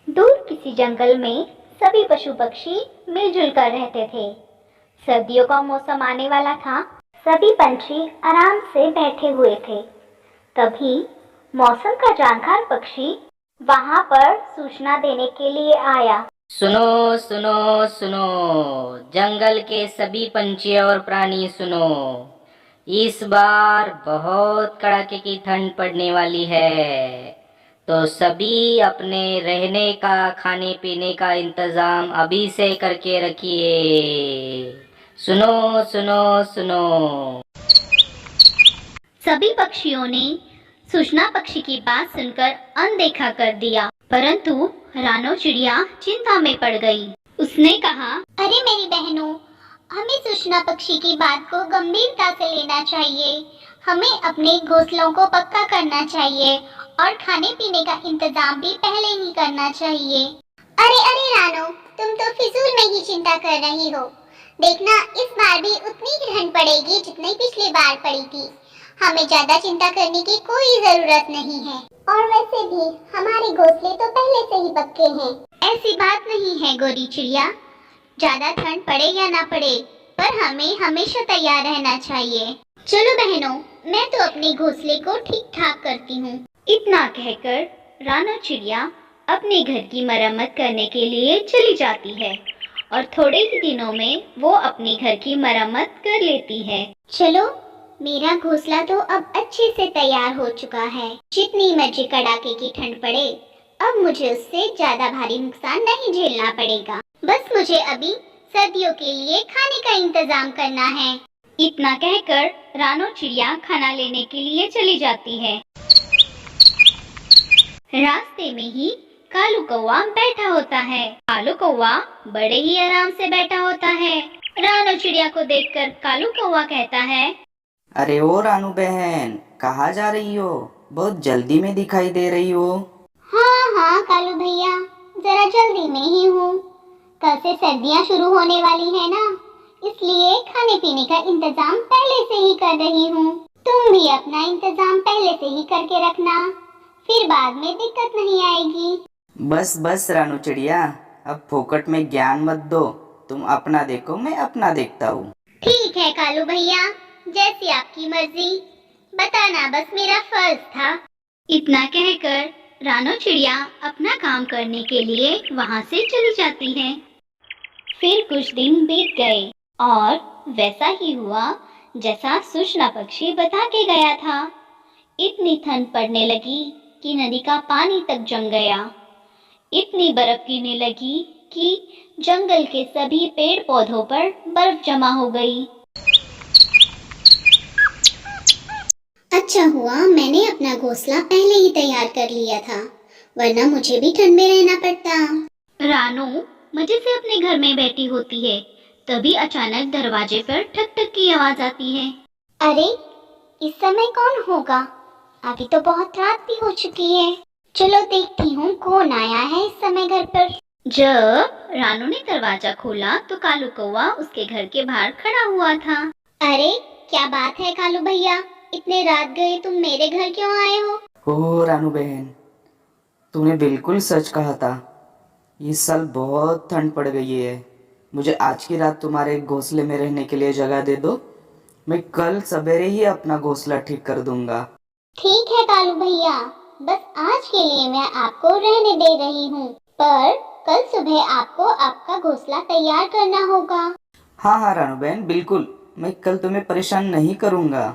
दूर किसी जंगल में सभी पशु पक्षी मिलजुल कर रहते थे। सर्दियों का मौसम आने वाला था। सभी पंछी आराम से बैठे हुए थे। तभी मौसम का जानकार पक्षी वहां पर सूचना देने के लिए आया। सुनो सुनो सुनो, जंगल के सभी पंछी और प्राणी सुनो। इस बार बहुत कड़ाके की ठंड पड़ने वाली है, तो सभी अपने रहने का, खाने पीने का इंतजाम अभी से करके रखिए। सुनो सुनो सुनो। सभी पक्षियों ने सूचना पक्षी की बात सुनकर अनदेखा कर दिया, परंतु रानो चिड़िया चिंता में पड़ गई। उसने कहा, अरे मेरी बहनों, हमें सूचना पक्षी की बात को गंभीरता से लेना चाहिए। हमें अपने घोंसलों को पक्का करना चाहिए और खाने पीने का इंतजाम भी पहले ही करना चाहिए। अरे अरे रानो, तुम तो फिजूल में ही चिंता कर रही हो। देखना, इस बार भी उतनी ही ठंड पड़ेगी जितनी पिछली बार पड़ी थी। हमें ज्यादा चिंता करने की कोई जरूरत नहीं है। और वैसे भी हमारे घोंसले तो पहले से ही पक्के हैं। ऐसी बात नहीं है गोरी चिड़िया, ज्यादा ठंड पड़े या ना पड़े, पर हमें हमेशा तैयार रहना चाहिए। चलो बहनों, मैं तो अपने घोंसले को ठीक ठाक करती हूँ। इतना कहकर रानो चिड़िया अपने घर की मरम्मत करने के लिए चली जाती है और थोड़े ही दिनों में वो अपने घर की मरम्मत कर लेती है। चलो, मेरा घोंसला तो अब अच्छे से तैयार हो चुका है। जितनी मर्जी कड़ाके की ठंड पड़े, अब मुझे उससे ज्यादा भारी नुकसान नहीं झेलना पड़ेगा। बस मुझे अभी सर्दियों के लिए खाने का इंतजाम करना है। इतना कहकर रानो चिड़िया खाना लेने के लिए चली जाती है। रास्ते में ही कालू कौवा बैठा होता है। कालू कौवा बड़े ही आराम से बैठा होता है। रानो चिड़िया को देखकर कालू कौवा कहता है, अरे ओ रानू बहन, कहाँ जा रही हो? बहुत जल्दी में दिखाई दे रही हो। हाँ हाँ कालू भैया, जरा जल्दी में ही हूँ। कल से सर्दियाँ शुरू होने वाली है ना, इसलिए खाने पीने का इंतजाम पहले से ही कर रही हूँ। तुम भी अपना इंतजाम पहले से ही करके रखना, फिर बाद में दिक्कत नहीं आएगी। बस बस रानू चिड़िया, अब फोकट में ज्ञान मत दो। तुम अपना देखो, मैं अपना देखता हूँ। ठीक है कालू भैया, जैसी आपकी मर्जी। बताना बस मेरा फर्ज था। इतना कहकर रानो चिड़िया अपना काम करने के लिए वहाँ से चली जाती है। फिर कुछ दिन बीत गए और वैसा ही हुआ जैसा सूचना पक्षी बता के गया था। इतनी ठंड पड़ने लगी कि नदी का पानी तक जम गया। इतनी बर्फ गिरने लगी कि जंगल के सभी पेड़ पौधों पर बर्फ जमा हो गई। अच्छा हुआ मैंने अपना घोंसला पहले ही तैयार कर लिया था, वरना मुझे भी ठंड में रहना पड़ता। रानू मजे से अपने घर में बैठी होती है, तभी अचानक दरवाजे पर ठक ठक की आवाज आती है। अरे, इस समय कौन होगा? अभी तो बहुत रात भी हो चुकी है। चलो देखती हूँ कौन आया है इस समय घर पर। जब रानू ने दरवाजा खोला तो कालू कौवा उसके घर के बाहर खड़ा हुआ था। अरे क्या बात है कालू भैया, इतने रात गए तुम मेरे घर क्यों आए हो? ओह रानू बहन, तूने बिल्कुल सच कहा था। इस साल बहुत ठंड पड़ गई है। मुझे आज की रात तुम्हारे घोंसले में रहने के लिए जगह दे दो। मैं कल सवेरे ही अपना घोंसला ठीक कर दूंगा। ठीक है कालू भैया, बस आज के लिए मैं आपको रहने दे रही हूँ, पर कल सुबह आपको आपका घोंसला तैयार करना होगा। हाँ हाँ रानू बहन, बिल्कुल, मैं कल तुम्हें परेशान नहीं करूँगा।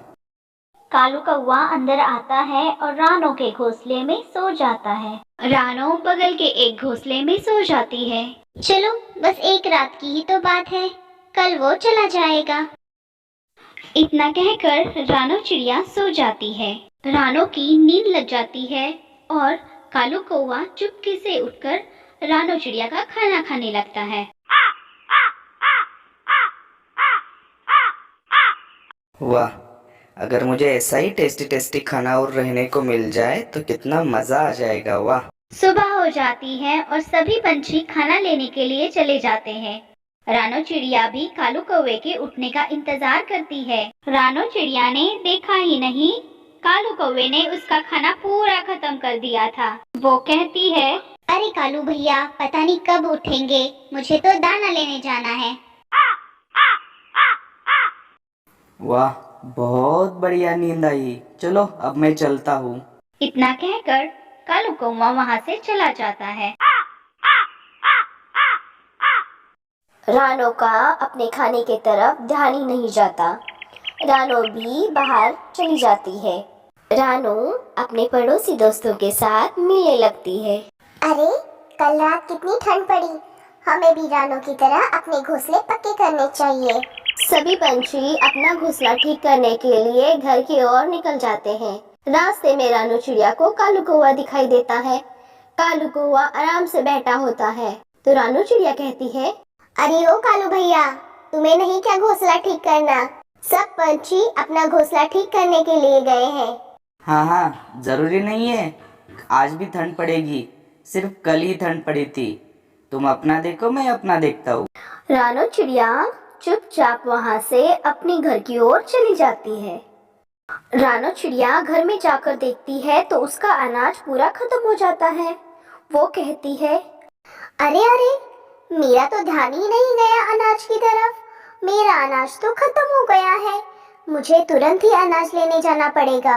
कालू कौवा अंदर आता है और रानो के घोंसले में सो जाता है। रानो बगल के एक घोंसले में सो जाती है। चलो बस एक रात की ही तो बात है, कल वो चला जाएगा। इतना कहकर रानो चिड़िया सो जाती है। रानो की नींद लग जाती है और कालू कौवा चुपके से उठकर रानो चिड़िया का खाना खाने लगता है। वाह, अगर मुझे ऐसा ही टेस्टी टेस्टी खाना और रहने को मिल जाए तो कितना मजा आ जाएगा। वाह। सुबह हो जाती है और सभी पंछी खाना लेने के लिए चले जाते हैं। रानो चिड़िया भी कालू कौवे के उठने का इंतजार करती है। रानो चिड़िया ने देखा ही नहीं, कालू कौवे ने उसका खाना पूरा खत्म कर दिया था। वो कहती है, अरे कालू भैया, पता नहीं कब उठेंगे, मुझे तो दाना लेने जाना है। वाह, बहुत बढ़िया नींद आई। चलो अब मैं चलता हूँ। इतना कहकर कालू कौवा वहाँ से चला जाता है। रानो का अपने खाने की तरफ ध्यान ही नहीं जाता। रानो भी बाहर चली जाती है। रानो अपने पड़ोसी दोस्तों के साथ मिलने लगती है। अरे कल रात कितनी ठंड पड़ी, हमें भी रानों की तरह अपने घोंसले पक्के करने चाहिए। सभी पंछी अपना घोंसला ठीक करने के लिए घर की ओर निकल जाते हैं। रास्ते में रानो चिड़िया को कालू कौवा दिखाई देता है। कालू कौवा आराम से बैठा होता है तो रानो चिड़िया कहती है, अरे ओ कालू भैया, तुम्हें नहीं क्या घोंसला ठीक करना? सब पंछी अपना घोंसला ठीक करने के लिए गए हैं। हाँ हाँ, जरूरी नहीं है, आज भी ठंड पड़ेगी। सिर्फ कल ही ठंड पड़ी थी। तुम अपना देखो, मैं अपना देखता हूँ। रानो चिड़िया चुपचाप वहाँ से अपने घर की ओर चली जाती है। रानो चिड़िया घर में जाकर देखती है तो उसका अनाज पूरा खत्म हो जाता है। वो कहती है, अरे अरे, मेरा तो ध्यान ही नहीं गया अनाज की तरफ। मेरा अनाज तो खत्म हो गया है, मुझे तुरंत ही अनाज लेने जाना पड़ेगा।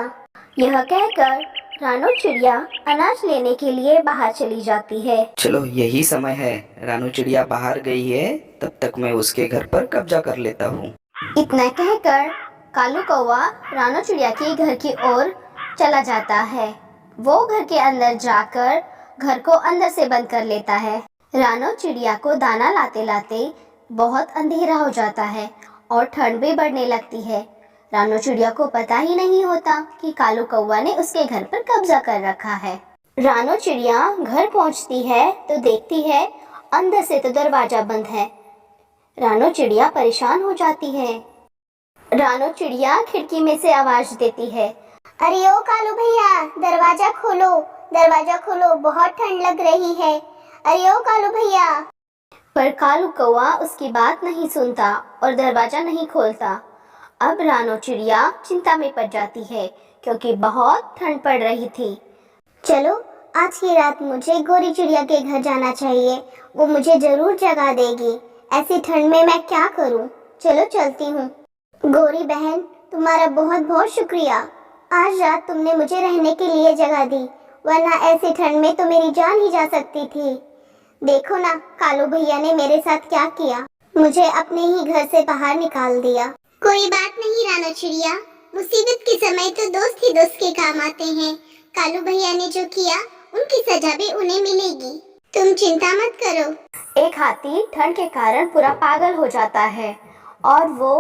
यह कहकर रानो चिड़िया अनाज लेने के लिए बाहर चली जाती है। चलो यही समय है, रानू चिड़िया बाहर गई है, तब तक मैं उसके घर पर कब्जा कर लेता हूँ। इतना कहकर कालू कौवा रानो चिड़िया के घर की ओर चला जाता है। वो घर के अंदर जाकर घर को अंदर से बंद कर लेता है। रानो चिड़िया को दाना लाते लाते बहुत अंधेरा हो जाता है और ठंड भी बढ़ने लगती है। रानो चिड़िया को पता ही नहीं होता कि कालू कौवा ने उसके घर पर कब्जा कर रखा है। रानो चिड़िया घर पहुंचती है तो देखती है अंदर से तो दरवाजा बंद है। रानो चिड़िया परेशान हो जाती है। रानो चिड़िया खिड़की में से आवाज देती है, अरे ओ कालू भैया, दरवाजा खोलो, दरवाजा खोलो, बहुत ठंड लग रही है। अरे ओ कालू भैया। पर कालू कौवा उसकी बात नहीं सुनता और दरवाजा नहीं खोलता। अब रानो चिड़िया चिंता में पड़ जाती है क्योंकि बहुत ठंड पड़ रही थी। चलो आज की रात मुझे गोरी चिड़िया के घर जाना चाहिए, वो मुझे जरूर जगा देगी। ऐसी ठंड में मैं क्या करूं? चलो चलती हूँ। गोरी बहन, तुम्हारा बहुत बहुत शुक्रिया। आज रात तुमने मुझे रहने के लिए जगह दी, वरना ऐसी ठंड में तो मेरी जान ही जा सकती थी। देखो ना, कालू भैया ने मेरे साथ क्या किया, मुझे अपने ही घर से बाहर निकाल दिया। कोई बात नहीं रानो चिड़िया, मुसीबत के समय तो दोस्त ही दोस्त के काम आते हैं। कालू भैया ने जो किया, उनकी सजा भी उन्हें मिलेगी। तुम चिंता मत करो। एक हाथी ठंड के कारण पूरा पागल हो जाता है और वो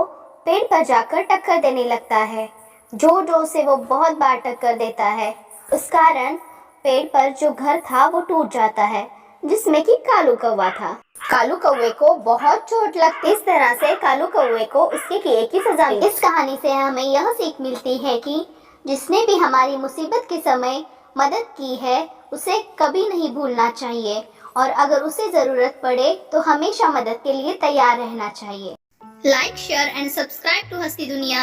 पेड़ पर जाकर टक्कर देने लगता है। जोर जोर से वो बहुत बार टक्कर देता है। उस कारण पेड़ पर जो घर था वो टूट जाता है, जिसमें कि कालू कौवा था। कालू कौवे को बहुत चोट लगती। इस तरह से कालू कौवे को उसके किए की सजा मिली। इस कहानी से हमें यह सीख मिलती है कि जिसने भी हमारी मुसीबत के समय मदद की है उसे कभी नहीं भूलना चाहिए और अगर उसे जरूरत पड़े तो हमेशा मदद के लिए तैयार रहना चाहिए। Like, share and subscribe to हस्ती दुनिया।